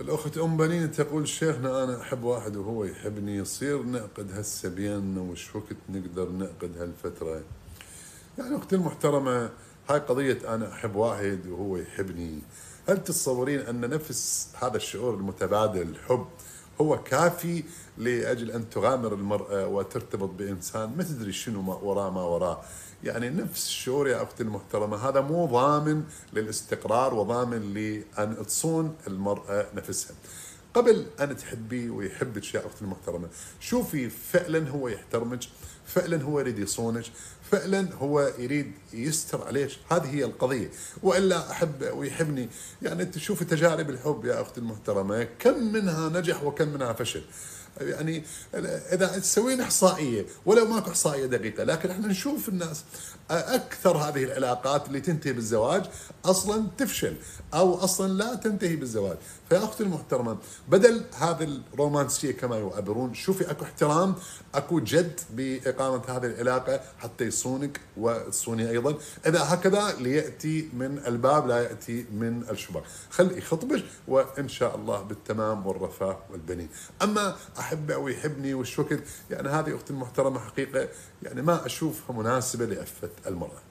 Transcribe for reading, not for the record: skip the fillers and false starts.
الأخت أم بنين تقول شيخنا أنا أحب واحد وهو يحبني، يصير نعقد هسه بيننا وش وقت نقدر نعقد هالفترة؟ يعني أختي المحترمة، هاي قضية أنا أحب واحد وهو يحبني، هل تتصورين أن نفس هذا الشعور المتبادل الحب هو كافي لأجل أن تغامر المرأة وترتبط بإنسان ما تدري شنو ما وراه ما وراه؟ يعني نفس الشعور يا أختي المحترمة هذا مو ضامن للاستقرار وضامن لأن تصون المرأة نفسها. قبل أن تحبيه ويحبك يا أختي المحترمة، شوفي فعلا هو يحترمك، فعلا هو يريد يصونك، فعلا هو يريد يستر عليك، هذه هي القضية. وإلا أحب ويحبني، يعني أنت شوفي تجارب الحب يا أختي المحترمة كم منها نجح وكم منها فشل. يعني اذا تسوين احصائيه، ولو ماكو احصائيه دقيقه، لكن احنا نشوف الناس اكثر هذه العلاقات اللي تنتهي بالزواج اصلا تفشل او اصلا لا تنتهي بالزواج. فيا اختي المحترمه، بدل هذه الرومانسيه كما يعبرون، شوفي اكو احترام، اكو جد باقامه هذه العلاقه حتى يصونك وتصوني ايضا. اذا هكذا لياتي من الباب لا ياتي من الشباك، خلي يخطبك وان شاء الله بالتمام والرفاه والبنين. اما احبه ويحبني وش وقت، يعني هذه اختي المحترمه حقيقه يعني ما اشوفها مناسبه لعفه المراه.